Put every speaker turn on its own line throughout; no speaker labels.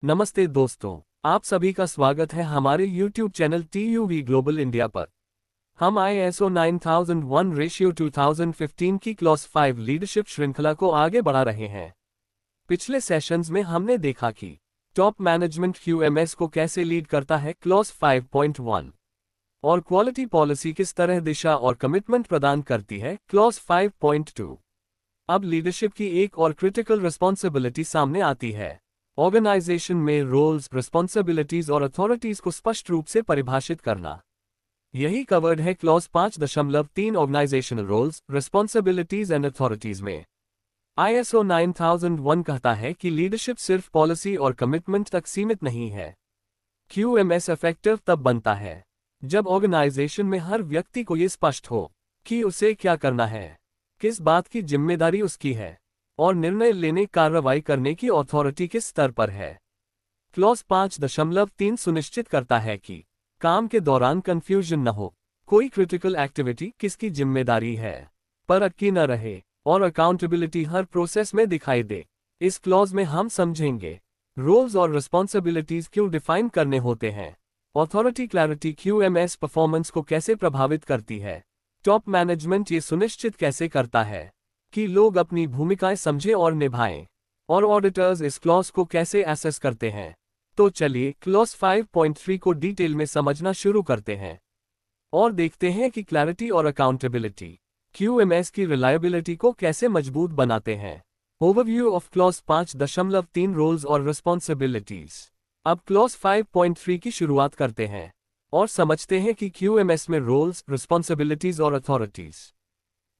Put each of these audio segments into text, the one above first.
नमस्ते दोस्तों, आप सभी का स्वागत है हमारे YouTube channel TUV global India पर। हम ISO 9001 रेशियो 2015 की क्लॉज 5 लीडरशिप श्रृंखला को आगे बढ़ा रहे हैं। पिछले सेशंस में हमने देखा कि टॉप मैनेजमेंट QMS को कैसे लीड करता है क्लॉज 5.1 और क्वालिटी पॉलिसी किस तरह दिशा और कमिटमेंट प्रदान करती है क्लॉज 5.2। अब लीडरशिप की एक और क्रिटिकल रिस्पॉन्सिबिलिटी सामने आती है। ऑर्गेनाइजेशन में रोल्स, रिस्पॉन्सिबिलिटीज और अथॉरिटीज को स्पष्ट रूप से परिभाषित करना। यही कवर्ड है clause 5.3 organisational roles, responsibilities and authorities में। ISO 9001 कहता है कि लीडरशिप सिर्फ पॉलिसी और कमिटमेंट तक सीमित नहीं है। QMS इफेक्टिव तब बनता है जब ऑर्गेनाइजेशन में हर व्यक्ति को ये स्पष्ट हो कि उसे क्या करना है, किस बात की जिम्मेदारी उसकी है और निर्णय लेने कार्रवाई करने की अथॉरिटी किस स्तर पर है। क्लॉज 5.3 सुनिश्चित करता है कि काम के दौरान कंफ्यूजन न हो, कोई क्रिटिकल एक्टिविटी किसकी जिम्मेदारी है पर अटकी न रहे और अकाउंटेबिलिटी हर प्रोसेस में दिखाई दे। इस क्लॉज में हम समझेंगे रोल्स और रिस्पॉन्सिबिलिटीज क्यों डिफाइन करने होते हैं, अथॉरिटी क्लैरिटी QMS परफॉर्मेंस को कैसे प्रभावित करती है, टॉप मैनेजमेंट ये सुनिश्चित कैसे करता है कि लोग अपनी भूमिकाएं समझें और निभाएं, और ऑडिटर्स इस क्लॉज को कैसे एसेस करते हैं। तो चलिए क्लॉज 5.3 को डिटेल में समझना शुरू करते हैं और देखते हैं कि क्लैरिटी और अकाउंटेबिलिटी QMS की रिलायबिलिटी को कैसे मजबूत बनाते हैं। ओवरव्यू ऑफ क्लॉज 5.3 रोल्स और रिस्पॉन्सिबिलिटीज। अब क्लॉज 5.3 की शुरुआत करते हैं और समझते हैं कि QMS में रोल्स, रिस्पॉन्सिबिलिटीज और अथॉरिटीज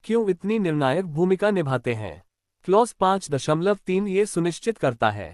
क्यों इतनी निर्णायक भूमिका निभाते हैं। क्लॉज 5.3 ये सुनिश्चित करता है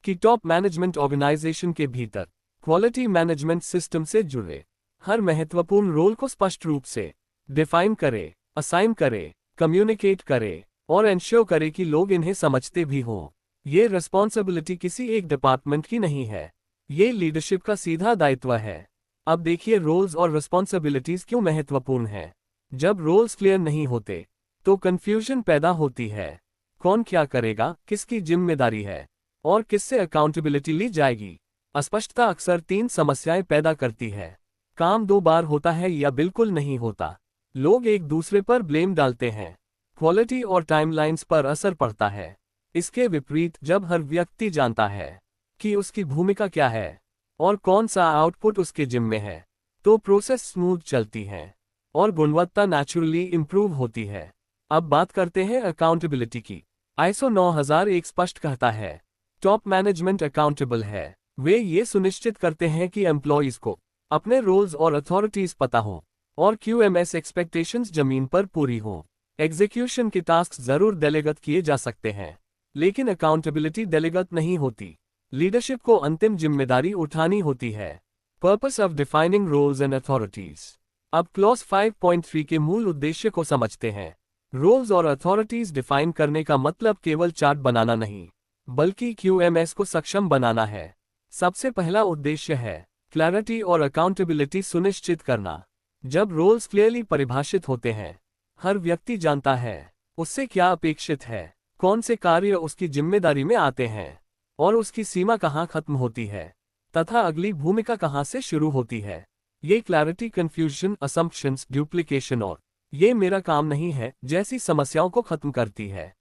कि टॉप मैनेजमेंट ऑर्गेनाइजेशन के भीतर क्वालिटी मैनेजमेंट सिस्टम से जुड़े हर महत्वपूर्ण रोल को स्पष्ट रूप से डिफाइन करे, असाइन करे, कम्युनिकेट करे और एंश्योर करे कि लोग इन्हें समझते भी हों। ये रिस्पॉन्सिबिलिटी किसी एक डिपार्टमेंट की नहीं है, ये लीडरशिप का सीधा दायित्व है। अब देखिए रोल्स और रिस्पॉन्सिबिलिटीज क्यों महत्वपूर्ण है। जब रोल्स क्लियर नहीं होते तो कंफ्यूजन पैदा होती है। कौन क्या करेगा, किसकी जिम्मेदारी है और किससे अकाउंटेबिलिटी ली जाएगी। अस्पष्टता अक्सर 3 समस्याएं पैदा करती है। काम 2 बार होता है या बिल्कुल नहीं होता। लोग एक दूसरे पर ब्लेम डालते हैं। क्वालिटी और टाइमलाइंस पर असर पड़ता है। इसके विपरीत जब हर व्यक्ति जानता है कि उसकी भूमिका क्या है और कौन सा आउटपुट उसके जिम्मे है, तो प्रोसेस स्मूथ चलती है और गुणवत्ता नेचुरली इंप्रूव होती है। अब बात करते हैं अकाउंटेबिलिटी की। ISO 9001 स्पष्ट कहता है टॉप मैनेजमेंट अकाउंटेबल है। वे ये सुनिश्चित करते हैं कि एम्प्लॉइज को अपने रोल्स और अथॉरिटीज पता हो और QMS एक्सपेक्टेशंस जमीन पर पूरी हो। एग्जीक्यूशन के टास्क जरूर डेलीगेट किए जा सकते हैं, लेकिन अकाउंटेबिलिटी डेलीगेट नहीं होती। लीडरशिप को अंतिम जिम्मेदारी उठानी होती है। Purpose of defining roles and authorities. अब क्लॉज 5.3 के मूल उद्देश्य को समझते हैं। रोल्स और अथॉरिटीज डिफाइन करने का मतलब केवल चार्ट बनाना नहीं, बल्कि QMS को सक्षम बनाना है। सबसे पहला उद्देश्य है क्लैरिटी और अकाउंटेबिलिटी सुनिश्चित करना। जब रोल्स क्लियरली परिभाषित होते हैं, हर व्यक्ति जानता है उससे क्या अपेक्षित है, कौन से कार्य उसकी जिम्मेदारी में आते हैं और उसकी सीमा कहाँ खत्म होती है तथा अगली भूमिका कहाँ से शुरू होती है। ये क्लैरिटी कंफ्यूजन, असम्पशंस, डुप्लीकेशन और ये मेरा काम नहीं है जैसी समस्याओं को खत्म करती है।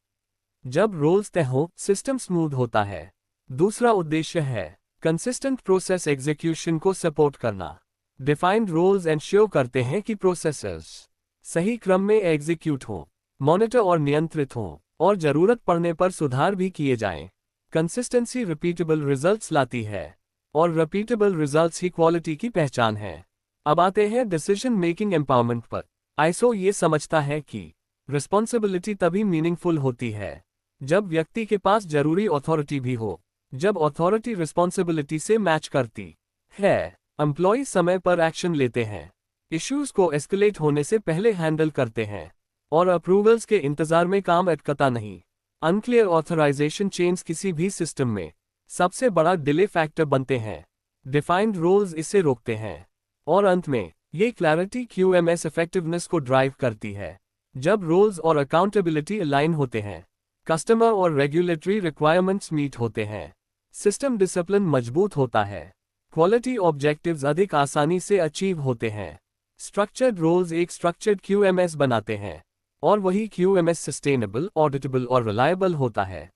जब रोल्स तय हो, सिस्टम स्मूथ होता है। दूसरा उद्देश्य है कंसिस्टेंट प्रोसेस एग्जीक्यूशन को सपोर्ट करना। डिफाइंड रोल्स एंश्योर करते हैं कि प्रोसेसेस सही क्रम में एग्जीक्यूट हो, मॉनिटर और नियंत्रित हो और जरूरत पड़ने पर सुधार भी किए जाएं। कंसिस्टेंसी रिपीटेबल रिजल्ट्स लाती है और रिपीटेबल रिजल्ट्स ही क्वालिटी की पहचान है। अब आते हैं डिसीजन मेकिंग एम्पावरमेंट पर। ISO ये समझता है कि रिस्पॉन्सिबिलिटी तभी मीनिंगफुल होती है जब व्यक्ति के पास जरूरी अथॉरिटी भी हो। जब अथॉरिटी रिस्पॉन्सिबिलिटी से मैच करती है, एम्प्लॉय समय पर एक्शन लेते हैं, इश्यूज को एस्केलेट होने से पहले हैंडल करते हैं और अप्रूवल्स के इंतजार में काम अटकता नहीं। अनक्लियर ऑथराइजेशन चेन्स किसी भी सिस्टम में सबसे बड़ा डिले फैक्टर बनते हैं। डिफाइंड रोल्स इसे रोकते हैं और अंत में ये क्लैरिटी QMS इफेक्टिवनेस को ड्राइव करती है। जब रोल्स और अकाउंटेबिलिटी अलाइन होते हैं, कस्टमर और रेगुलेटरी रिक्वायरमेंट्स मीट होते हैं सिस्टम डिसिप्लिन मजबूत होता है। क्वालिटी ऑब्जेक्टिव्स अधिक आसानी से अचीव होते हैं। स्ट्रक्चर्ड रोल्स एक स्ट्रक्चर्ड क्यूएमएस बनाते हैं, और वही क्यूएमएस सस्टेनेबल, ऑडिटेबल और रिलायबल होता है।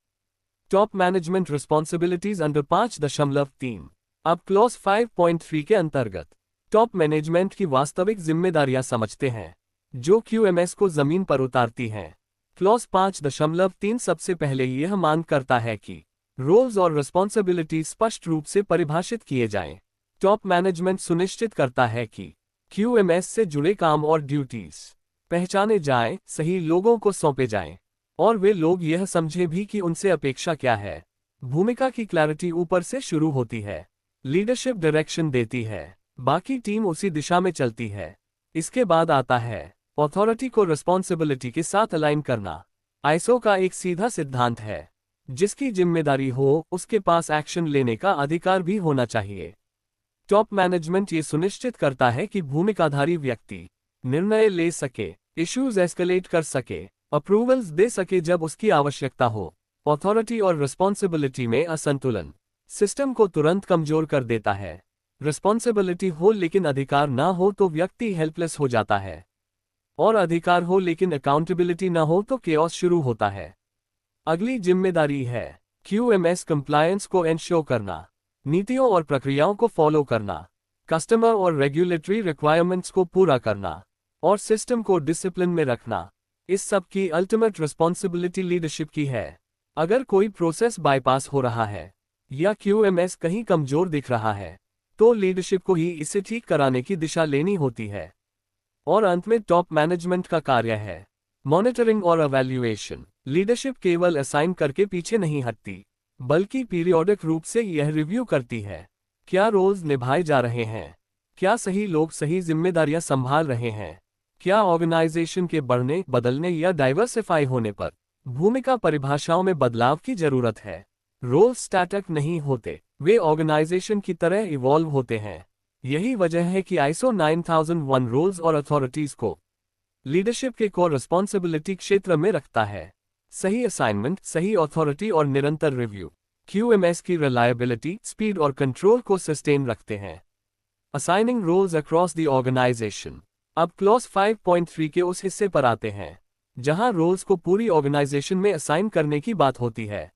Top management responsibilities under 5.3। अब क्लॉज 5.3 के अंतर्गत टॉप मैनेजमेंट की वास्तविक जिम्मेदारियां समझते हैं, जो क्यूएमएस को जमीन पर उतारती हैं। क्लॉज 5.3 सबसे पहले यह मांग करता है कि रोल्स और रिस्पॉन्सिबिलिटीज स्पष्ट रूप से परिभाषित किए जाएं। टॉप मैनेजमेंट सुनिश्चित करता है कि क्यूएमएस से जुड़े काम और ड्यूटीज पहचाने जाएं, सही लोगों को सौंपे जाएं, और वे लोग यह समझे भी कि उनसे अपेक्षा क्या है। भूमिका की क्लैरिटी ऊपर से शुरू होती है। लीडरशिप डायरेक्शन देती है, बाकी टीम उसी दिशा में चलती है। इसके बाद आता है अथॉरिटी को रिस्पॉन्सिबिलिटी के साथ अलाइन करना। आईएसओ का एक सीधा सिद्धांत है, जिसकी जिम्मेदारी हो उसके पास एक्शन लेने का अधिकार भी होना चाहिए। टॉप मैनेजमेंट ये सुनिश्चित करता है कि भूमिकाधारी व्यक्ति निर्णय ले सके, इश्यूज एस्केलेट कर सके, अप्रूवल्स दे सके जब उसकी आवश्यकता हो। अथॉरिटी और रिस्पॉन्सिबिलिटी में असंतुलन सिस्टम को तुरंत कमजोर कर देता है। रिस्पॉन्सिबिलिटी हो लेकिन अधिकार ना हो तो व्यक्ति हेल्पलेस हो जाता है, और अधिकार हो लेकिन अकाउंटेबिलिटी ना हो तो केओस शुरू होता है। अगली जिम्मेदारी है क्यूएमएस कंप्लायंस को एंश्योर करना, नीतियों और प्रक्रियाओं को फॉलो करना, कस्टमर और रेगुलेटरी रिक्वायरमेंट्स को पूरा करना, और सिस्टम को डिसिप्लिन में रखना। इस सब की अल्टीमेट रिस्पॉन्सिबिलिटी लीडरशिप की है। अगर कोई प्रोसेस बाईपास हो रहा है या क्यूएमएस कहीं कमजोर दिख रहा है, तो लीडरशिप को ही इसे ठीक कराने की दिशा लेनी होती है। और अंत में टॉप मैनेजमेंट का कार्य है मॉनिटरिंग और एवैल्यूएशन। लीडरशिप केवल असाइन करके पीछे नहीं हटती, बल्कि पीरियोडिक रूप से यह रिव्यू करती है, क्या रोल्स निभाए जा रहे हैं, क्या सही लोग सही जिम्मेदारियां संभाल रहे हैं, क्या ऑर्गेनाइजेशन के बढ़ने, बदलने या डाइवर्सिफाई होने पर भूमिका परिभाषाओं में बदलाव की जरूरत है। रोल्स स्टैटिक नहीं होते, वे ऑर्गेनाइजेशन की तरह इवॉल्व होते हैं। यही वजह है कि आईएसओ 9001 रोल्स और अथॉरिटीज को लीडरशिप के कोर रिस्पॉन्सिबिलिटी क्षेत्र में रखता है। सही असाइनमेंट, सही अथॉरिटी और निरंतर रिव्यू क्यूएमएस की रिलायबिलिटी, स्पीड और कंट्रोल को सस्टेन रखते हैं। Assigning roles across the organisation. अब क्लॉज 5.3 के उस हिस्से पर आते हैं जहां रोल्स को पूरी ऑर्गेनाइजेशन में असाइन करने की बात होती है,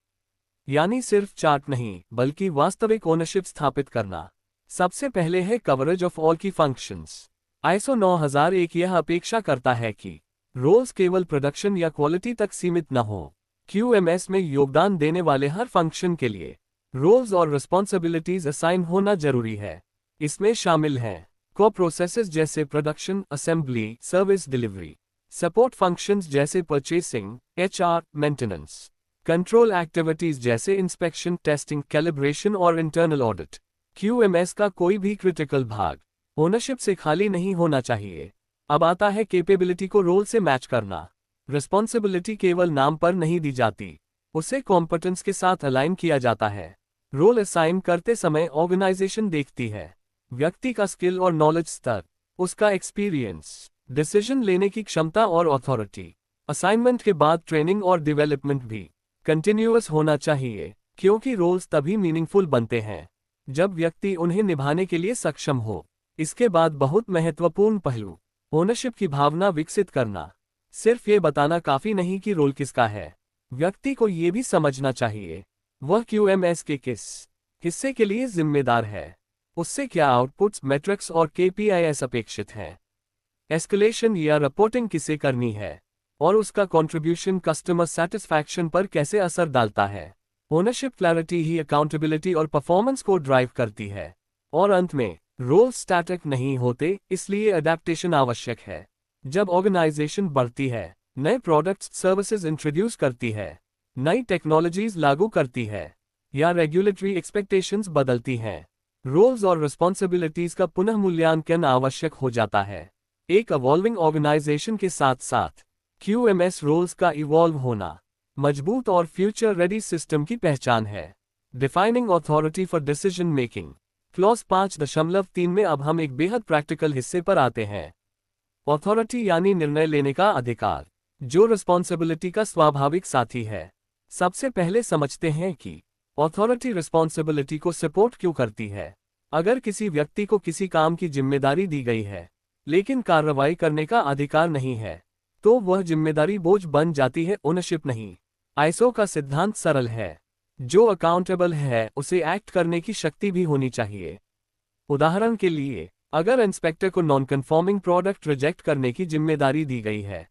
यानी सिर्फ चार्ट नहीं बल्कि वास्तविक ओनरशिप स्थापित करना। सबसे पहले है कवरेज ऑफ ऑल की फंक्शंस। आईएसओ 9001 यह अपेक्षा करता है कि रोल्स केवल प्रोडक्शन या क्वालिटी तक सीमित न हो। क्यूएमएस में योगदान देने वाले हर फंक्शन के लिए रोल्स और रिस्पॉन्सिबिलिटीज असाइन होना जरूरी है। इसमें शामिल हैं को प्रोसेसेस जैसे production, assembly, service delivery, support functions जैसे purchasing, HR, maintenance, control activities जैसे इंस्पेक्शन, टेस्टिंग, कैलिब्रेशन और इंटरनल ऑडिट। क्यूएमएस का कोई भी क्रिटिकल भाग ओनरशिप से खाली नहीं होना चाहिए। अब आता है कैपेबिलिटी को रोल से मैच करना। रिस्पॉन्सिबिलिटी केवल नाम पर नहीं दी जाती, उसे कॉम्पिटेंस के साथ अलाइन किया जाता है। रोल असाइन करते समय ऑर्गेनाइजेशन देखती है व्यक्ति का स्किल और नॉलेज स्तर, उसका एक्सपीरियंस, डिसीजन लेने की क्षमता और अथॉरिटी। असाइनमेंट के बाद ट्रेनिंग और डेवलपमेंट भी कंटिन्यूअस होना चाहिए, क्योंकि रोल्स तभी मीनिंगफुल बनते हैं जब व्यक्ति उन्हें निभाने के लिए सक्षम हो। इसके बाद बहुत महत्वपूर्ण पहलू ओनरशिप की भावना विकसित करना। सिर्फ ये बताना काफी नहीं कि रोल किसका है, व्यक्ति को ये भी समझना चाहिए वह क्यूएमएस के किस हिस्से के लिए जिम्मेदार है, उससे क्या आउटपुट्स, मैट्रिक्स और केपीआईएस अपेक्षित हैं, एस्केलेशन या रिपोर्टिंग किसे करनी है, और उसका कंट्रीब्यूशन कस्टमर सेटिस्फैक्शन पर कैसे असर डालता है। ओनरशिप क्लैरिटी ही अकाउंटेबिलिटी और परफॉर्मेंस को ड्राइव करती है। और अंत में रोल स्टैटिक नहीं होते, इसलिए अडेप्टेशन आवश्यक है। जब ऑर्गेनाइजेशन बढ़ती है, नए प्रोडक्ट्स, सर्विसेज इंट्रोड्यूस करती है, नई टेक्नोलॉजीज लागू करती है, या रेगुलेटरी एक्सपेक्टेशंस बदलती हैं, रोल्स और रिस्पॉन्सिबिलिटीज का पुनः मूल्यांकन आवश्यक हो जाता है। एक इवॉल्विंग ऑर्गेनाइजेशन के साथ साथ क्यूएमएस रोल्स का इवॉल्व होना मजबूत और फ्यूचर रेडी सिस्टम की पहचान है। Defining authority for decision making. Clause 5.3 में अब हम एक बेहद प्रैक्टिकल हिस्से पर आते हैं। अथॉरिटी यानी निर्णय लेने का अधिकार, जो रिस्पॉन्सिबिलिटी का स्वाभाविक साथी है। सबसे पहले समझते हैं कि अथॉरिटी रिस्पॉन्सिबिलिटी को सपोर्ट क्यों करती है? अगर किसी व्यक्ति को किसी काम की जिम्मेदारी दी गई है लेकिन कार्रवाई करने का अधिकार नहीं है, तो वह जिम्मेदारी बोझ बन जाती है, ओनरशिप नहीं। आईएसओ का सिद्धांत सरल है, जो अकाउंटेबल है उसे एक्ट करने की शक्ति भी होनी चाहिए। उदाहरण के लिए, अगर इंस्पेक्टर को नॉन कन्फॉर्मिंग प्रोडक्ट रिजेक्ट करने की जिम्मेदारी दी गई है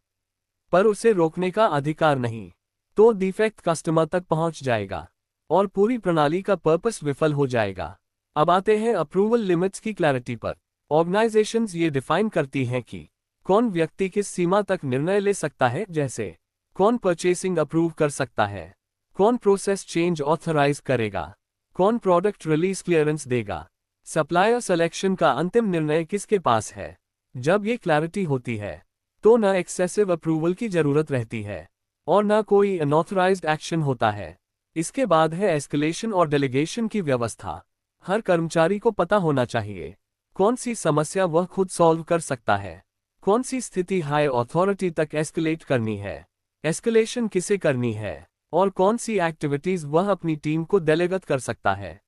पर उसे रोकने का अधिकार नहीं, तो डिफेक्ट कस्टमर तक पहुंच जाएगा और पूरी प्रणाली का पर्पस विफल हो जाएगा। अब आते हैं अप्रूवल लिमिट्स की क्लैरिटी पर। ऑर्गेनाइजेशंस ये डिफाइन करती हैं कि कौन व्यक्ति किस सीमा तक निर्णय ले सकता है, जैसे कौन परचेसिंग अप्रूव कर सकता है, कौन प्रोसेस चेंज ऑथराइज करेगा, कौन प्रोडक्ट रिलीज क्लियरेंस देगा, सप्लायर सिलेक्शन का अंतिम निर्णय किसके पास है। जब ये क्लैरिटी होती है तो न एक्सेसिव अप्रूवल की जरूरत रहती है और न कोई अनऑथराइज्ड एक्शन होता है। इसके बाद है एस्केलेशन और डेलीगेशन की व्यवस्था। हर कर्मचारी को पता होना चाहिए कौन सी समस्या वह खुद सॉल्व कर सकता है, कौन सी स्थिति हाई अथॉरिटी तक एस्केलेट करनी है, एस्केलेशन किसे करनी है और कौन सी एक्टिविटीज वह अपनी टीम को डेलीगेट कर सकता है।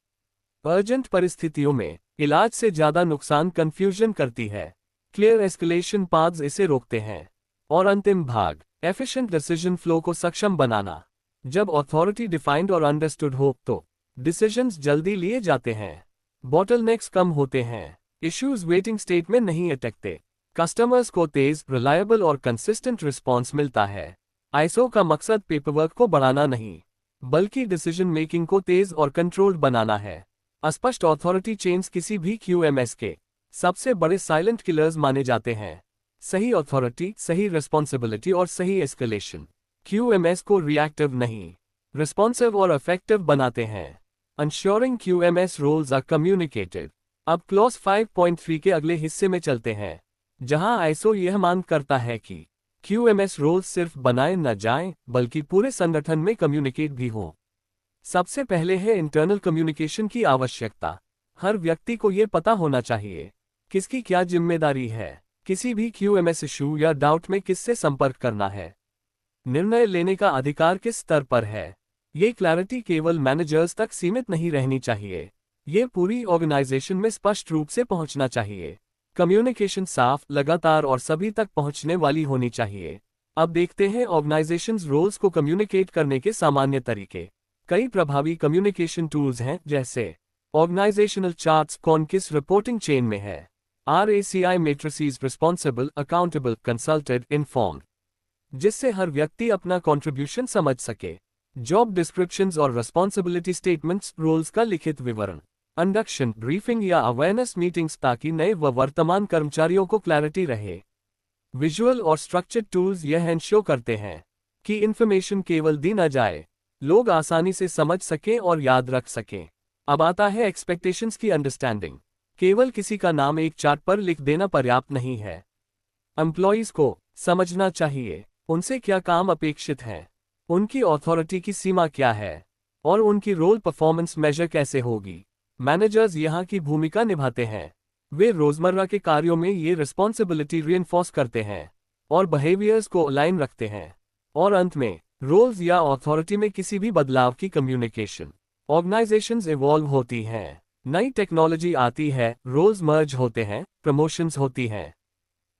अर्जेंट परिस्थितियों में इलाज से ज्यादा नुकसान कंफ्यूजन करती है। क्लियर एस्केलेशन पाथ्स इसे रोकते हैं। और अंतिम भाग, एफिशिएंट डिसीजन फ्लो को सक्षम बनाना। जब अथॉरिटी डिफाइंड और अंडरस्टूड हो तो डिसीजंस जल्दी लिए जाते हैं, बॉटलनेक्स कम होते हैं, इश्यूज वेटिंग स्टेट में नहीं अटकते, कस्टमर्स को तेज, रिलायबल और कंसिस्टेंट रिस्पॉन्स मिलता है। आईएसओ का मकसद पेपरवर्क को बढ़ाना नहीं, बल्कि डिसीजन मेकिंग को तेज और कंट्रोल्ड बनाना है। अस्पष्ट अथॉरिटी चेन्स किसी भी क्यूएमएस के सबसे बड़े साइलेंट किलर्स माने जाते हैं। सही अथॉरिटी, सही रिस्पॉन्सिबिलिटी और सही एस्केलेशन क्यूएमएस को रिएक्टिव नहीं, रिस्पॉन्सिव और इफेक्टिव बनाते हैं। Ensuring QMS roles are communicated। अब क्लॉज 5.3 के अगले हिस्से में चलते हैं, जहां आईएसओ यह मांग करता है कि QMS रोल्स सिर्फ बनाए न जाएं, बल्कि पूरे संगठन में कम्युनिकेट भी हो। सबसे पहले है इंटरनल कम्युनिकेशन की आवश्यकता। हर व्यक्ति को यह पता होना चाहिए किसकी क्या जिम्मेदारी है, किसी भी QMS इशू या डाउट में किससे संपर्क करना है, निर्णय लेने का अधिकार किस स्तर पर है। ये क्लैरिटी केवल मैनेजर्स तक सीमित नहीं रहनी चाहिए, ये पूरी ऑर्गेनाइजेशन में स्पष्ट रूप से पहुंचना चाहिए। कम्युनिकेशन साफ, लगातार और सभी तक पहुंचने वाली होनी चाहिए। अब देखते हैं ऑर्गेनाइजेशंस रोल्स को कम्युनिकेट करने के सामान्य तरीके। कई प्रभावी कम्युनिकेशन टूल्स हैं, जैसे ऑर्गेनाइजेशनल चार्ट्स कौन किस रिपोर्टिंग चेन में है, RACI matrices responsible, accountable, consulted, informed, जिससे हर व्यक्ति अपना कंट्रीब्यूशन समझ सके। जॉब डिस्क्रिप्शंस और रिस्पॉन्सिबिलिटी स्टेटमेंट्स, रोल्स का लिखित विवरण, इंडक्शन, ब्रीफिंग या अवेयरनेस मीटिंग्स, ताकि नए व वर्तमान कर्मचारियों को क्लैरिटी रहे। विजुअल और स्ट्रक्चर्ड टूल्स यह इंश्योर करते हैं कि इंफॉर्मेशन केवल दी न जाए, लोग आसानी से समझ सकें और याद रख सकें। अब आता है एक्सपेक्टेशंस की अंडरस्टैंडिंग। केवल किसी का नाम एक चार्ट पर लिख देना पर्याप्त नहीं है। एम्प्लॉइज को समझना चाहिए उनसे क्या काम अपेक्षित है, उनकी अथॉरिटी की सीमा क्या है और उनकी रोल परफॉर्मेंस मेजर कैसे होगी। मैनेजर्स यहाँ की भूमिका निभाते हैं, वे रोजमर्रा के कार्यों में ये रिस्पॉन्सिबिलिटी रीइंफोर्स करते हैं और बिहेवियर्स को अलाइन रखते हैं। और अंत में, रोल्स या अथॉरिटी में किसी भी बदलाव की कम्युनिकेशन। ऑर्गेनाइजेशंस इवॉल्व होती हैं, नई टेक्नोलॉजी आती है, रोल्स मर्ज होते हैं, प्रमोशंस होती हैं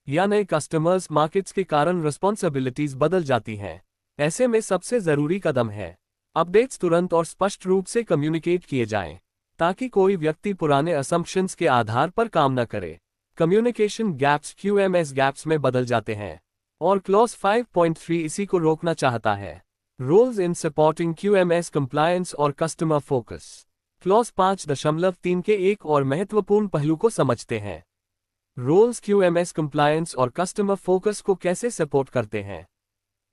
या नए कस्टमर्स मार्केट्स के कारण रिस्पॉन्सिबिलिटीज बदल जाती हैं। ऐसे में सबसे जरूरी कदम है अपडेट्स तुरंत और स्पष्ट रूप से कम्युनिकेट किए जाएं, ताकि कोई व्यक्ति पुराने असम्पशंस के आधार पर काम न करे। कम्युनिकेशन गैप्स QMS गैप्स में बदल जाते हैं और क्लॉज 5.3 इसी को रोकना चाहता है। Roles in supporting QMS compliance और कस्टमर फोकस। क्लॉज 5.3 के एक और महत्वपूर्ण पहलू को समझते हैं। रोल्स QMS कंप्लायंस और कस्टमर फोकस को कैसे सपोर्ट करते हैं।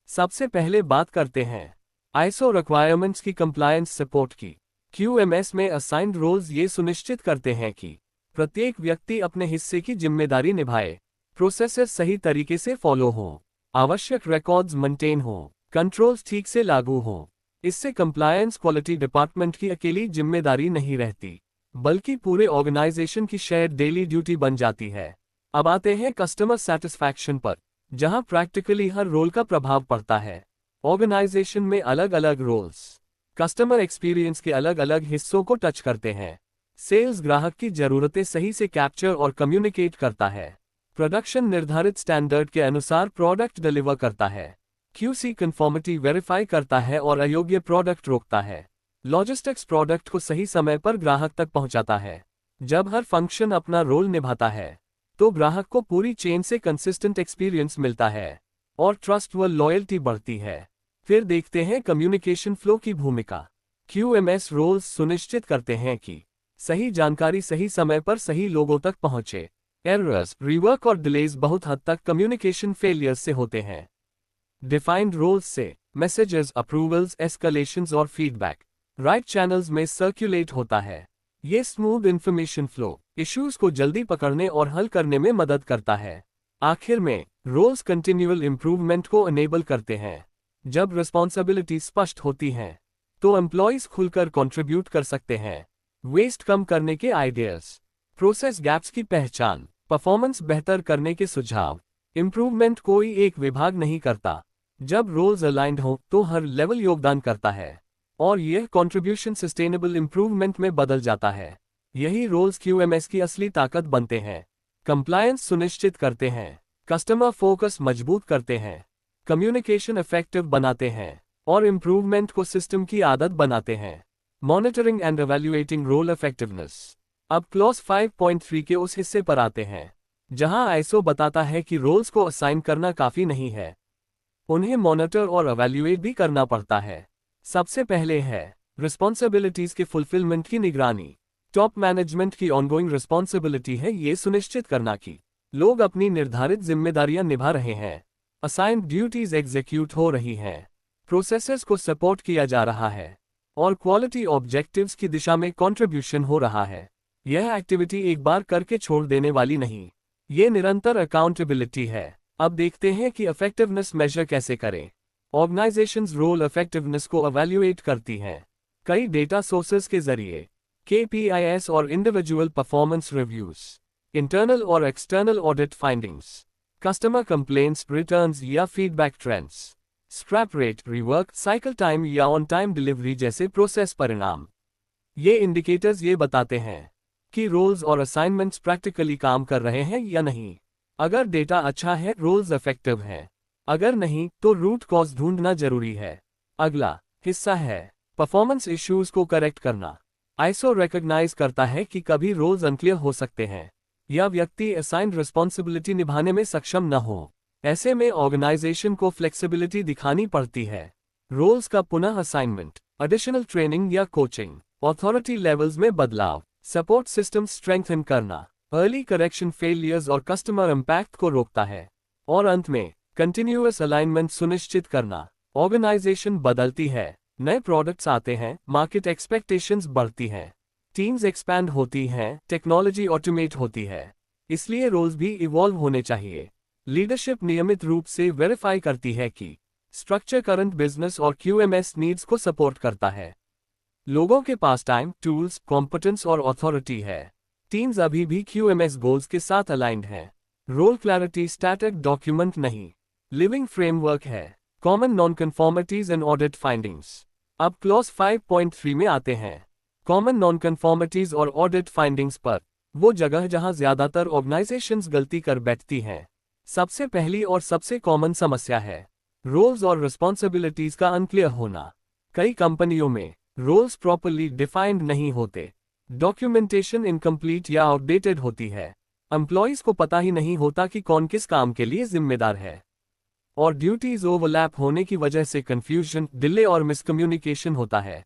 सबसे पहले बात करते हैं आईएसओ रिक्वायरमेंट्स की कंप्लायंस सपोर्ट की। QMS में असाइंड रोल्स ये सुनिश्चित करते हैं कि प्रत्येक व्यक्ति अपने हिस्से की जिम्मेदारी निभाए, प्रोसेसेस सही तरीके से फॉलो हों, आवश्यक रिकॉर्ड्स मेंटेन हों, कंट्रोल्स ठीक से लागू हों। इससे कंप्लायंस क्वालिटी डिपार्टमेंट की अकेली जिम्मेदारी नहीं रहती, बल्कि पूरे ऑर्गेनाइजेशन की शेयर्ड डेली ड्यूटी बन जाती है। अब आते हैं कस्टमर सेटिस्फैक्शन पर, जहां प्रैक्टिकली हर रोल का प्रभाव पड़ता है। ऑर्गेनाइजेशन में अलग अलग रोल्स, कस्टमर एक्सपीरियंस के अलग अलग हिस्सों को टच करते हैं। सेल्स ग्राहक की जरूरतें सही से कैप्चर और कम्युनिकेट करता है। प्रोडक्शन निर्धारित स्टैंडर्ड के अनुसार प्रोडक्ट डिलीवर करता है। QC कंफर्मिटी वेरीफाई करता है और अयोग्य प्रोडक्ट रोकता है। लॉजिस्टिक्स प्रोडक्ट को सही समय पर ग्राहक तक पहुंचाता है। जब हर फंक्शन अपना रोल निभाता है तो ग्राहक को पूरी चेन से कंसिस्टेंट एक्सपीरियंस मिलता है और ट्रस्ट व लॉयल्टी बढ़ती है। फिर देखते हैं कम्युनिकेशन फ्लो की भूमिका। QMS रोल्स सुनिश्चित करते हैं कि सही जानकारी सही समय पर सही लोगों तक पहुंचे। एरर्स, रीवर्क और डिलेज बहुत हद तक कम्युनिकेशन फेलियर्स से होते हैं। डिफाइंड रोल्स से मैसेजेस, अप्रूवल्स, एस्केलेशंस और फीडबैक राइट चैनल्स में सर्कुलेट होता है। ये स्मूथ इंफॉर्मेशन फ्लो इश्यूज को जल्दी पकड़ने और हल करने में मदद करता है। आखिर में रोल्स कंटिन्यूअल इंप्रूवमेंट को एनेबल करते हैं। जब रिस्पॉन्सिबिलिटी स्पष्ट होती हैं तो एम्प्लॉयज खुलकर कंट्रीब्यूट कर सकते हैं। वेस्ट कम करने के आइडियाज, प्रोसेस गैप्स की पहचान, परफॉर्मेंस बेहतर करने के सुझाव। इंप्रूवमेंट कोई एक विभाग नहीं करता। जब रोल्स अलाइंड हो तो हर लेवल योगदान करता है और यह कंट्रीब्यूशन सस्टेनेबल इंप्रूवमेंट में बदल जाता है। यही रोल्स QMS की असली ताकत बनते हैं। कंप्लायंस सुनिश्चित करते हैं, कस्टमर फोकस मजबूत करते हैं, कम्युनिकेशन इफेक्टिव बनाते हैं और इंप्रूवमेंट को सिस्टम की आदत बनाते हैं। Monitoring and evaluating role effectiveness. अब क्लॉज 5.3 के उस हिस्से पर आते हैं जहां ISO बताता है कि रोल्स को असाइन करना काफी नहीं है, उन्हें मॉनिटर और एवेल्युएट भी करना पड़ता है। सबसे पहले है रिस्पॉन्सिबिलिटीज के फुलफिलमेंट की निगरानी। टॉप मैनेजमेंट की ऑनगोइंग रिस्पॉन्सिबिलिटी है ये सुनिश्चित करना कि लोग अपनी निर्धारित जिम्मेदारियां निभा रहे हैं, असाइंड ड्यूटीज एग्जीक्यूट हो रही हैं, प्रोसेसेस को सपोर्ट किया जा रहा है और क्वालिटी ऑब्जेक्टिव्स की दिशा में कंट्रीब्यूशन हो रहा है। यह एक्टिविटी एक बार करके छोड़ देने वाली नहीं, ये निरंतर अकाउंटेबिलिटी है। अब देखते हैं कि इफेक्टिवनेस मेजर कैसे करें। ऑर्गेनाइजेशंस रोल इफेक्टिवनेस को एवेल्युएट करती हैं कई डेटा सोर्सेज के जरिए, KPIs और इंडिविजुअल परफॉर्मेंस रिव्यूज, इंटरनल और external audit findings, customer complaints, returns या feedback trends, scrap rate, rework, cycle time या ऑन टाइम डिलीवरी जैसे प्रोसेस परिणाम। ये इंडिकेटर्स ये बताते हैं कि रोल्स और असाइनमेंट्स प्रैक्टिकली काम कर रहे हैं या नहीं। अगर डेटा अच्छा है, रोल्स इफेक्टिव हैं। अगर नहीं तो रूट कॉज ढूंढना जरूरी है। अगला हिस्सा है परफॉर्मेंस इश्यूज को करेक्ट करना। ISO रिकॉग्नाइज करता है कि कभी रोल्स अनक्लियर हो सकते हैं या व्यक्ति असाइंड रिस्पॉन्सिबिलिटी निभाने में सक्षम न हो। ऐसे में ऑर्गेनाइजेशन को फ्लेक्सिबिलिटी दिखानी पड़ती है। रोल्स का पुनः असाइनमेंट, एडिशनल ट्रेनिंग या कोचिंग, अथॉरिटी लेवल्स में बदलाव, सपोर्ट सिस्टम स्ट्रेंथन करना, अर्ली करेक्शन फेलियर्स और कस्टमर इंपैक्ट को रोकता है। और अंत में कंटिन्यूअस अलाइनमेंट सुनिश्चित करना। ऑर्गेनाइजेशन बदलती है, नए प्रोडक्ट्स आते हैं, मार्केट एक्सपेक्टेशंस बढ़ती हैं, टीम्स एक्सपैंड होती हैं, टेक्नोलॉजी ऑटोमेट होती है, इसलिए रोल्स भी इवॉल्व होने चाहिए। लीडरशिप नियमित रूप से वेरीफाई करती है कि स्ट्रक्चर करंट बिजनेस और QMS नीड्स को सपोर्ट करता है। लोगों के पास टाइम, टूल्स, कॉम्पिटेंस और अथॉरिटी है। टीम्स अभी भी QMS गोल्स के साथ अलाइंड हैं। रोल क्लैरिटी स्टैटिक डॉक्यूमेंट नहीं, लिविंग फ्रेमवर्क है। Common non conformities and audit findings. अब क्लॉज 5.3 में आते हैं। कॉमन नॉन कन्फॉर्मिटीज और ऑडिट फाइंडिंग्स पर वो जगह जहां ज्यादातर ऑर्गेनाइजेशंस गलती कर बैठती हैं। सबसे पहली और सबसे कॉमन समस्या है रोल्स और रिस्पॉन्सिबिलिटीज का अनक्लियर होना। कई कंपनियों में रोल्स प्रॉपर्ली डिफाइंड नहीं होते, डॉक्यूमेंटेशन इनकम्प्लीट या आउटडेटेड होती है, एम्प्लॉयज को पता ही नहीं होता कि कौन किस काम के लिए जिम्मेदार है, और ड्यूटीज ओवरलैप होने की वजह से कंफ्यूजन, डिले और मिसकम्युनिकेशन होता है।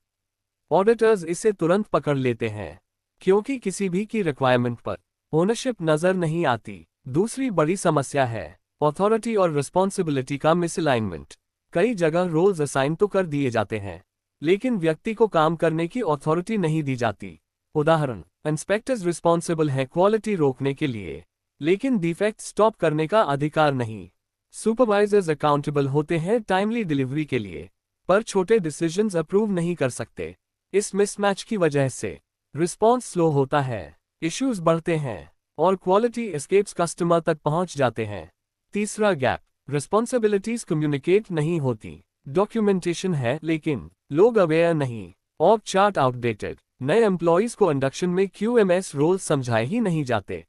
ऑडिटर्स इसे तुरंत पकड़ लेते हैं क्योंकि किसी भी की रिक्वायरमेंट पर ओनरशिप नजर नहीं आती। दूसरी बड़ी समस्या है अथॉरिटी और रिस्पॉन्सिबिलिटी का मिसअलाइनमेंट। कई जगह रोल्स असाइन तो कर दिए जाते हैं लेकिन व्यक्ति को काम करने की अथॉरिटी नहीं दी जाती। उदाहरण, इंस्पेक्टर्स रिस्पॉन्सिबल हैं क्वालिटी रोकने के लिए लेकिन डिफेक्ट स्टॉप करने का अधिकार नहीं। सुपरवाइजर्स अकाउंटेबल होते हैं टाइमली डिलीवरी के लिए पर छोटे डिसीजंस अप्रूव नहीं कर सकते। इस मिसमैच की वजह से रिस्पॉन्स स्लो होता है, इश्यूज बढ़ते हैं और क्वालिटी एस्केप्स कस्टमर तक पहुंच जाते हैं। तीसरा गैप, रिस्पॉन्सिबिलिटीज कम्युनिकेट नहीं होती। डॉक्यूमेंटेशन है लेकिन लोग अवेयर नहीं। Org chart outdated. नए एम्प्लॉइज को इंडक्शन में QMS रोल्स समझाए ही नहीं जाते।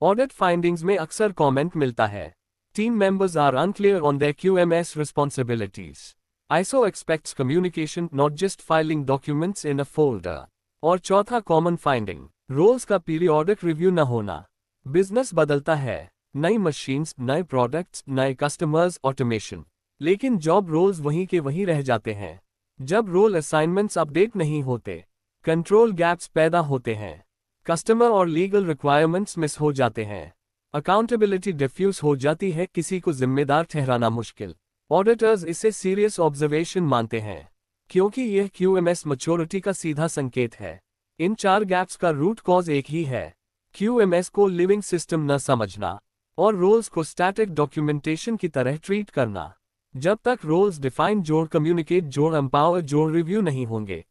ऑडिट फाइंडिंग्स में अक्सर कमेंट मिलता है, team members are unclear on their QMS responsibilities. ISO expects communication, not just filing documents in a folder. और चौथा कॉमन फाइंडिंग, रोल्स का पीरियोडिक रिव्यू न होना। बिजनेस बदलता है, नई मशीन्स, नए प्रोडक्ट्स, नए कस्टमर्स, ऑटोमेशन, लेकिन जॉब रोल्स वहीं के वहीं रह जाते हैं। जब रोल असाइनमेंट्स अपडेट नहीं होते, कंट्रोल गैप्स पैदा होते हैं, कस्टमर और लीगल रिक्वायरमेंट्स मिस हो जाते हैं, अकाउंटेबिलिटी डिफ्यूज हो जाती है, किसी को जिम्मेदार ठहराना मुश्किल। ऑडिटर्स इसे सीरियस ऑब्जर्वेशन मानते हैं, क्योंकि यह QMS मैच्योरिटी का सीधा संकेत है। इन 4 गैप्स का रूट कॉज एक ही है, QMS को लिविंग सिस्टम न समझना और रोल्स को स्टैटिक डॉक्यूमेंटेशन की तरह ट्रीट करना। जब तक रोल्स डिफाइन, जोड़ कम्युनिकेट, जोड़ एम्पावर, जोड़ रिव्यू नहीं होंगे,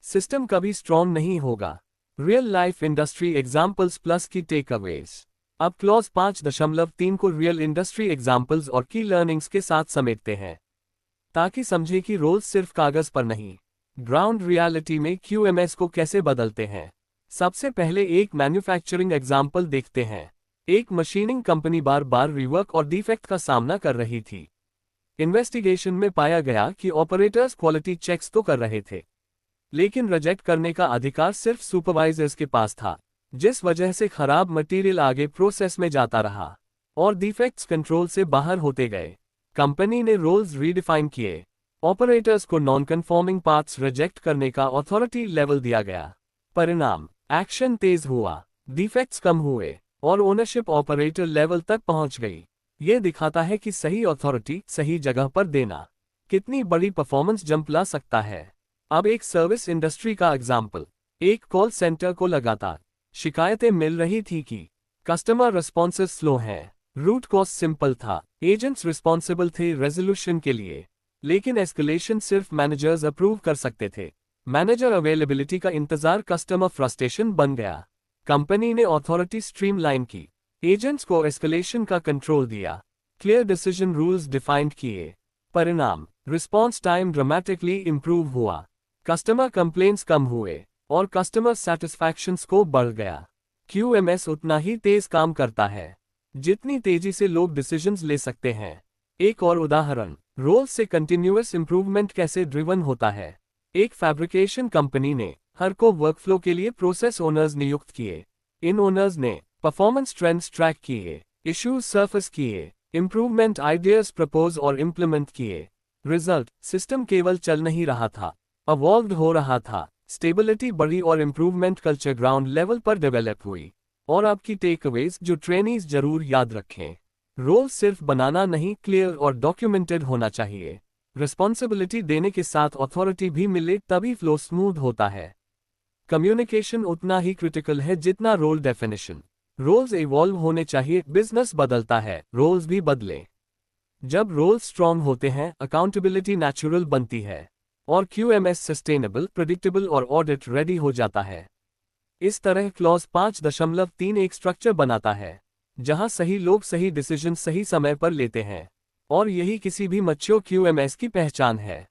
सिस्टम कभी स्ट्रॉन्ग नहीं होगा। Real life industry examples plus की टेकअवेज। अब क्लॉज 5.3 को रियल इंडस्ट्री एग्जाम्पल्स और की लर्निंग्स के साथ समेटते हैं, ताकि समझे कि रोल्स सिर्फ कागज पर नहीं, ग्राउंड रियलिटी में QMS को कैसे बदलते हैं। सबसे पहले एक मैन्युफैक्चरिंग एग्जाम्पल देखते हैं। एक मशीनिंग कंपनी बार बार रीवर्क और डिफेक्ट का सामना कर रही थी। इन्वेस्टिगेशन में पाया गया कि ऑपरेटर्स क्वालिटी चेक्स तो कर रहे थे, लेकिन रिजेक्ट करने का अधिकार सिर्फ सुपरवाइजर्स के पास था, जिस वजह से खराब मटेरियल आगे प्रोसेस में जाता रहा और डिफेक्ट्स कंट्रोल से बाहर होते गए। कंपनी ने रोल्स रीडिफाइन किए, ऑपरेटर्स को नॉन कन्फॉर्मिंग पार्ट्स रिजेक्ट करने का अथॉरिटी लेवल दिया गया। परिणाम, एक्शन तेज हुआ, डिफेक्ट्स कम हुए और ओनरशिप ऑपरेटर लेवल तक पहुंच गई। यह दिखाता है कि सही अथॉरिटी सही जगह पर देना कितनी बड़ी परफॉर्मेंस जंप ला सकता है। अब एक सर्विस इंडस्ट्री का एग्जाम्पल। एक कॉल सेंटर को लगातार शिकायतें मिल रही थी कि कस्टमर रिस्पॉन्सेस स्लो हैं। रूट कॉज सिंपल था, एजेंट्स रिस्पॉन्सिबल थे रेजोल्यूशन के लिए, लेकिन एस्केलेशन सिर्फ मैनेजर्स अप्रूव कर सकते थे। मैनेजर अवेलेबिलिटी का इंतजार कस्टमर फ्रस्ट्रेशन बन गया। कंपनी ने अथॉरिटी स्ट्रीमलाइन की, एजेंट्स को एस्केलेशन का कंट्रोल दिया, क्लियर डिसीजन रूल्स डिफाइंड किए। परिणाम, रिस्पॉन्स टाइम ड्रामेटिकली इंप्रूव हुआ, कस्टमर कंप्लेंट्स कम हुए और कस्टमर सेटिस्फैक्शन स्कोर बढ़ गया। QMS उतना ही तेज काम करता है जितनी तेजी से लोग डिसीजंस ले सकते हैं। एक और उदाहरण, रोल से कंटिन्यूअस इंप्रूवमेंट कैसे ड्रिवन होता है। एक फैब्रिकेशन कंपनी ने हर को वर्कफ्लो के लिए प्रोसेस ओनर्स नियुक्त किए। इन ओनर्स ने परफॉर्मेंस ट्रेंड्स ट्रैक किए, इश्यूज सर्फेस किए, इंप्रूवमेंट आइडियाज प्रपोज और इम्प्लीमेंट किए। रिजल्ट, सिस्टम केवल चल नहीं रहा था, अवॉल्व हो रहा था, स्टेबिलिटी बढ़ी और इंप्रूवमेंट कल्चर ग्राउंड लेवल पर डेवलप हुई। और आपकी टेकअवेज जो ट्रेनीज जरूर याद रखें, रोल सिर्फ बनाना नहीं, क्लियर और डॉक्यूमेंटेड होना चाहिए। रिस्पॉन्सिबिलिटी देने के साथ अथॉरिटी भी मिले, तभी फ्लो स्मूथ होता है। कम्युनिकेशन उतना ही क्रिटिकल है जितना रोल डेफिनेशन। रोल्स इवॉल्व होने चाहिए, बिजनेस बदलता है, रोल्स भी बदले। जब रोल्स स्ट्रॉन्ग होते हैं, अकाउंटेबिलिटी नेचुरल बनती है और QMS सस्टेनेबल, प्रेडिक्टेबल और ऑडिट रेडी हो जाता है। इस तरह क्लॉज 5.3 एक स्ट्रक्चर बनाता है जहां सही लोग सही डिसीजन सही समय पर लेते हैं, और यही किसी भी मैच्योर QMS की पहचान है।